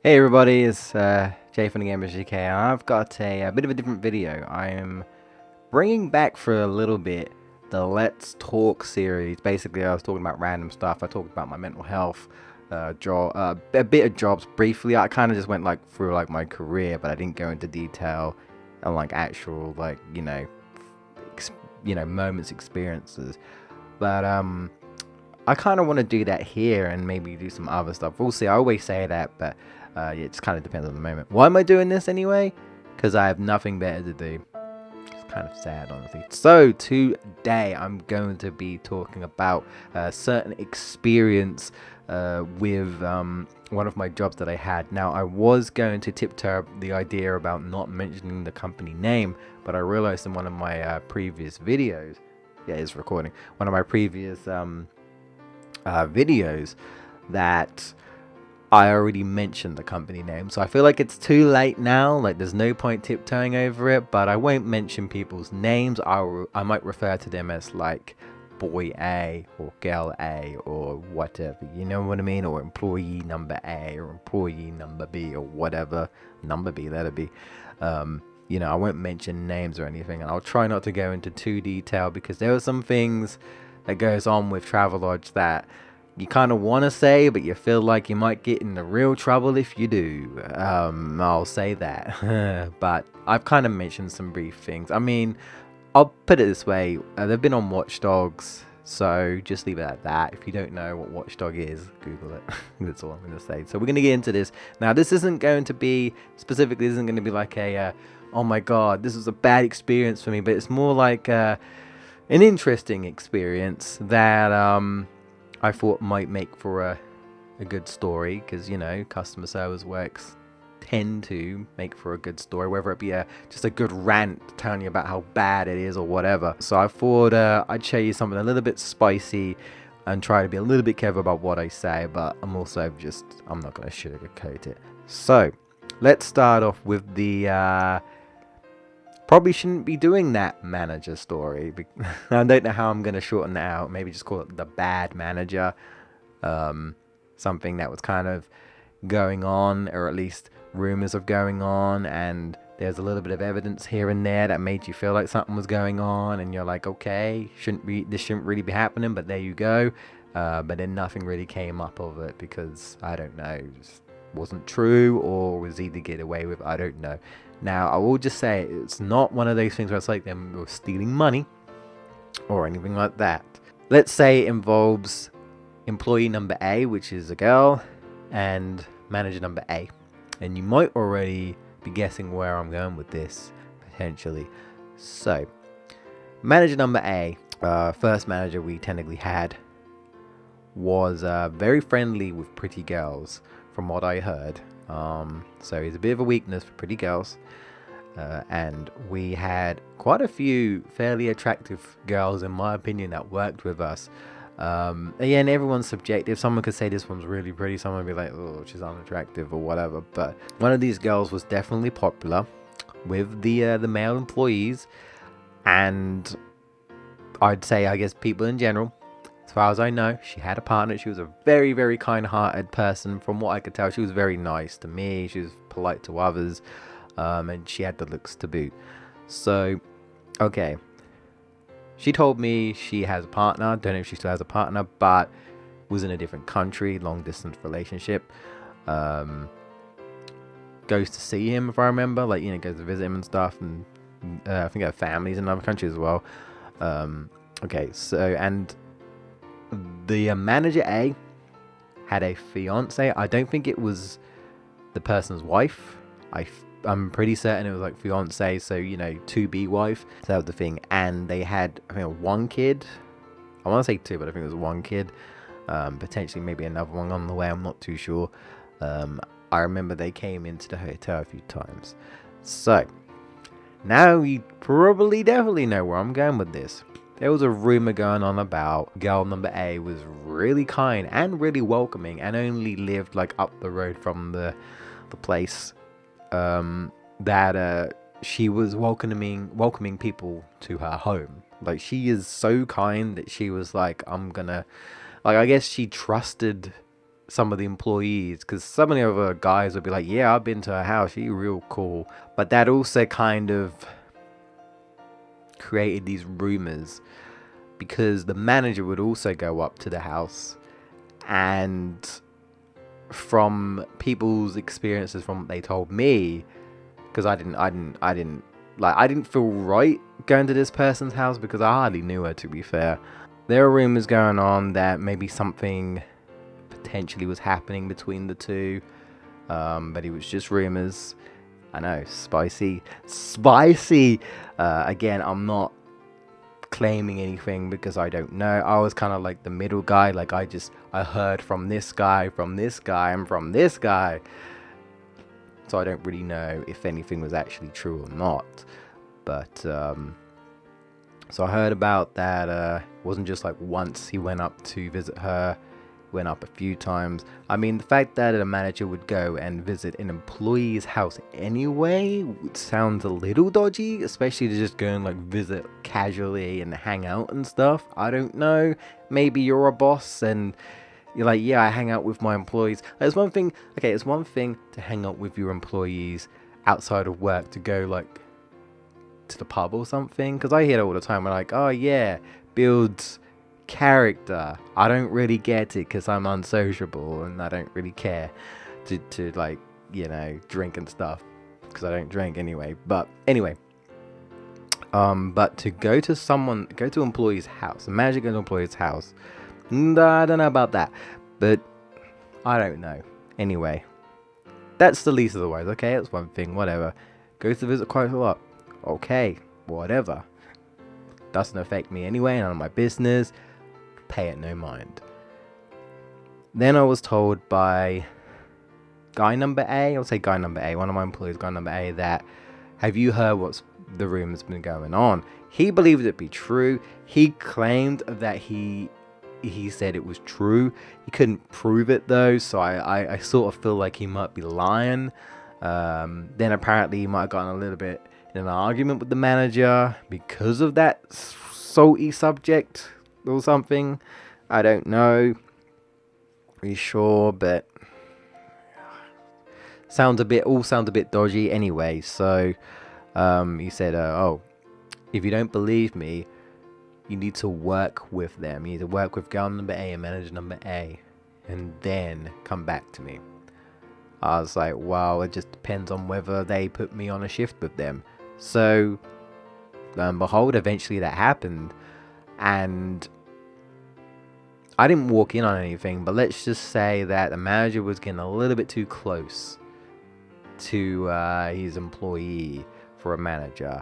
Hey everybody, it's Jay from the GamebustersUK, and I've got a bit of a different video. I am bringing back for a little bit the Let's Talk series. Basically, I was talking about random stuff. I talked about my mental health, a bit of jobs briefly. I kind of just went through my career, but I didn't go into detail on actual moments, experiences. But I kind of want to do that here and maybe do some other stuff. We'll see. I always say that, but it just kind of depends on the moment. Why am I doing this anyway? Because I have nothing better to do. It's kind of sad, honestly. So today I'm going to be talking about a certain experience with one of my jobs that I had. Now, I was going to tiptoe the idea about not mentioning the company name, but I realized in one of my previous videos, yeah, it's recording, one of my previous videos, that I already mentioned the company name, so I feel like it's too late now. There's no point tiptoeing over it, but I won't mention people's names. I might refer to them as boy A or girl A or whatever, you know what I mean, or employee number A or employee number B or whatever number B that'll be. I won't mention names or anything, and I'll try not to go into too detail because there are some things that goes on with Travelodge that you kind of want to say, but you feel like you might get into real trouble if you do. I'll say that. But I've kind of mentioned some brief things. I mean, I'll put it this way. They've been on Watch Dogs, so just leave it at that. If you don't know what Watchdog is, Google it. That's all I'm going to say. So we're going to get into this. Now, this isn't going to be, specifically, this isn't going to be like a, oh my god, this was a bad experience for me, but it's more like an interesting experience that I thought might make for a good story, because customer service works tend to make for a good story, whether it be just a good rant telling you about how bad it is or whatever. So I thought I'd show you something a little bit spicy and try to be a little bit careful about what I say, but I'm not going to sugarcoat it. So let's start off with the probably shouldn't be doing that manager story. I don't know how I'm going to shorten that out. Maybe just call it the bad manager. Something that was kind of going on, or at least rumors of going on, and there's a little bit of evidence here and there that made you feel like something was going on, and you're like, okay, this shouldn't really be happening, but there you go. But then nothing really came up of it because, I don't know, just wasn't true, or was easy to get away with, I don't know. Now, I will just say, it's not one of those things where it's like them were stealing money or anything like that. Let's say it involves employee number A, which is a girl, and manager number A. And you might already be guessing where I'm going with this, potentially. So, manager number A, first manager we technically had, was very friendly with pretty girls, from what I heard. So he's a bit of a weakness for pretty girls, and we had quite a few fairly attractive girls, in my opinion, that worked with us. Again, everyone's subjective. Someone could say this one's really pretty, someone would be like, oh, she's unattractive or whatever. But one of these girls was definitely popular with the male employees, and I'd say, I guess, people in general. As far as I know, she had a partner. She was a very, very kind-hearted person. From what I could tell, she was very nice to me. She was polite to others, and she had the looks to boot. So, okay. She told me she has a partner. Don't know if she still has a partner, but was in a different country, long-distance relationship. Goes to see him, if I remember. Goes to visit him and stuff. And I think her family's in another country as well. Okay, so, and the manager A had a fiance. I don't think it was the person's wife. I'm pretty certain it was fiance, so to be wife. So that was the thing. And they had, I think, one kid. I want to say two, but I think it was one kid. Potentially maybe another one on the way. I'm not too sure. I remember they came into the hotel a few times. So now you probably definitely know where I'm going with this. There was a rumor going on about girl number A was really kind and really welcoming, and only lived up the road from the place. That she was welcoming people to her home. She is so kind that she was like, I guess she trusted some of the employees, because some of the other guys would be like, yeah, I've been to her house, she's real cool. But that also kind of created these rumors, because the manager would also go up to the house, and from people's experiences, from what they told me, because I didn't feel right going to this person's house because I hardly knew her, to be fair. There were rumors going on that maybe something potentially was happening between the two, but it was just rumors. I know, spicy. Again, I'm not claiming anything because I don't know. I was kind of like the middle guy. Like I heard from this guy, and from this guy. So I don't really know if anything was actually true or not. But so I heard about that. It wasn't just like once he went up to visit her. Went up a few times. I mean, the fact that a manager would go and visit an employee's house anyway sounds a little dodgy, especially to just go and like visit casually and hang out and stuff. I don't know. Maybe you're a boss and you're like, yeah, I hang out with my employees. It's one thing to hang out with your employees outside of work, to go like to the pub or something, because I hear it all the time. We're like, oh yeah, builds character. I don't really get it because I'm unsociable and I don't really care to like, you know, drink and stuff, because I don't drink anyway. But anyway, but to go to employee's house, imagine going to employee's house. I don't know about that, but I don't know. Anyway, that's the least of the worries. Okay, that's one thing. Whatever. Goes to visit quite a lot. Okay, whatever. Doesn't affect me anyway. None of my business. Pay it no mind. Then I was told by guy number A, one of my employees, guy number A, that, have you heard what's the rumors been going on? He believed it be true. He claimed that he said it was true. He couldn't prove it though, so I sort of feel like he might be lying. Then apparently he might have gotten a little bit in an argument with the manager because of that salty subject or something. I don't know. Pretty sure, but all sounds a bit dodgy anyway. So he said, oh, if you don't believe me, you need to work with them. You need to work with girl number A and manager number A, and then come back to me. I was like, well, it just depends on whether they put me on a shift with them. So, lo and behold, eventually that happened. And I didn't walk in on anything, but let's just say that the manager was getting a little bit too close to his employee for a manager.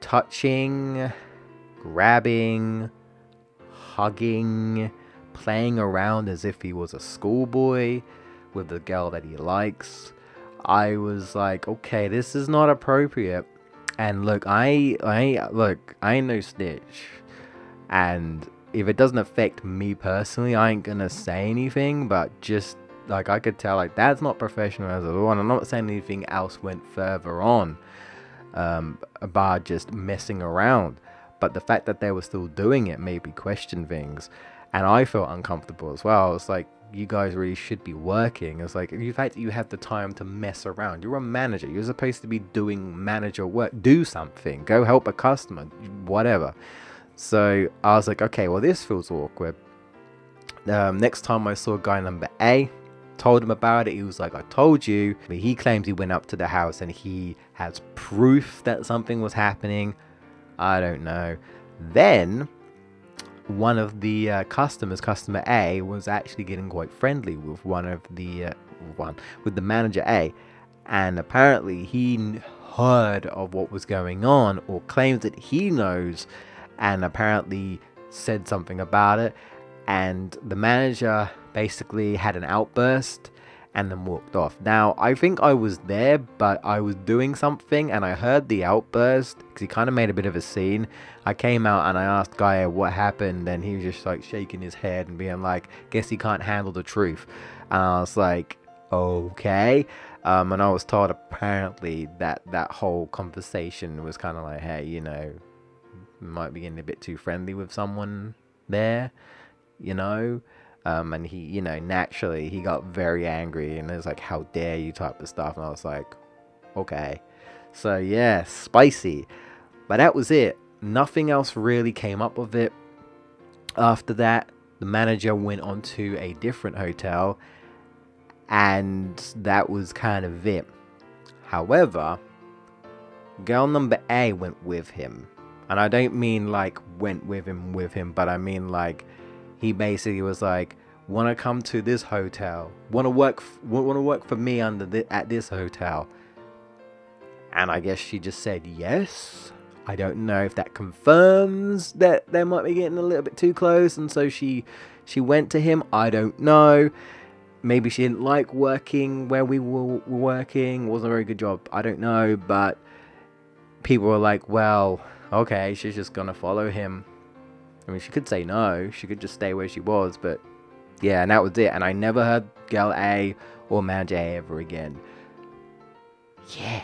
Touching, grabbing, hugging, playing around as if he was a schoolboy with the girl that he likes. I was like, okay, this is not appropriate. And look, I ain't no snitch. And if it doesn't affect me personally, I ain't gonna say anything. But just like, I could tell, like, that's not professional as a one. I'm not saying anything else went further on about just messing around. But the fact that they were still doing it made me question things. And I felt uncomfortable as well. It's like, you guys really should be working. It's like, the fact that you have the time to mess around. You're a manager. You're supposed to be doing manager work. Do something. Go help a customer. Whatever. So I was like, okay, well, this feels awkward. Next time I saw guy number A, told him about it. He was like, I told you. But he claims he went up to the house and he has proof that something was happening. I don't know. Then one of the customers, customer A, was actually getting quite friendly with with the manager A, and apparently he heard of what was going on, or claims that he knows, and apparently said something about it, and the manager basically had an outburst and then walked off. Now, I think I was there, but I was doing something and I heard the outburst because he kind of made a bit of a scene. I came out and I asked Gaia what happened, and he was just like shaking his head and being like, guess he can't handle the truth. And I was like, okay. And I was told apparently that whole conversation was kind of like, hey, you know, might be getting a bit too friendly with someone there, you know. And he, you know, naturally he got very angry and it was like, how dare you type of stuff. And I was like, okay. So yeah, spicy. But that was it. Nothing else really came up of it. After that, the manager went on to a different hotel, and that was kind of it. However, girl number A went with him. And I don't mean like went with him, but I mean like he basically was like, want to come to this hotel, want to work for me at this hotel. And I guess she just said yes. I don't know if that confirms that they might be getting a little bit too close, and so she went to him. I don't know. Maybe she didn't like working where we were working. Wasn't a very good job. I don't know. But people were like, well, okay, she's just gonna follow him. I mean, she could say no. She could just stay where she was. But yeah, and that was it. And I never heard girl A or manager A ever again. Yeah.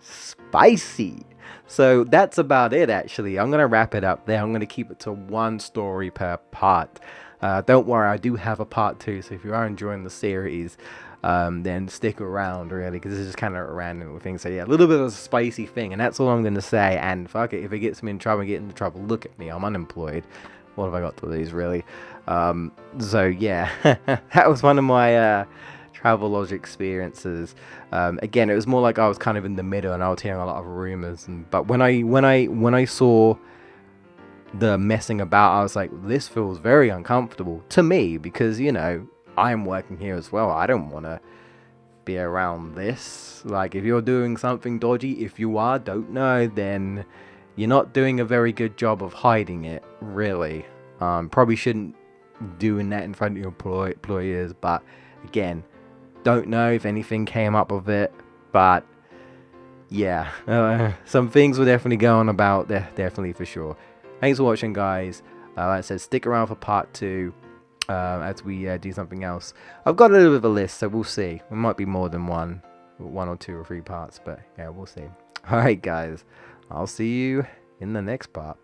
Spicy. So that's about it, actually. I'm going to wrap it up there. I'm going to keep it to one story per part. Don't worry, I do have a part 2. So if you are enjoying the series, then stick around, really, because this is just kind of a random thing. So yeah, a little bit of a spicy thing, and that's all I'm going to say. And fuck it, if it gets me in trouble, get into trouble, look at me. I'm unemployed. What have I got to lose, really? So yeah, that was one of my Travelodge experiences. Again, it was more like I was kind of in the middle and I was hearing a lot of rumors. But when I saw the messing about, I was like, this feels very uncomfortable to me, because, you know, I'm working here as well. I don't want to be around this. Like, if you're doing something dodgy, if you are, don't know, then you're not doing a very good job of hiding it, really. Probably shouldn't doing that in front of your employers, but again, don't know if anything came up of it. But yeah, some things were definitely going about there, definitely, for sure. Thanks for watching, guys. Like I said, stick around for part 2 as we do something else. I've got a little bit of a list, so we'll see. It might be more than one or 2 or 3 parts, but yeah, we'll see. Alright, guys, I'll see you in the next part.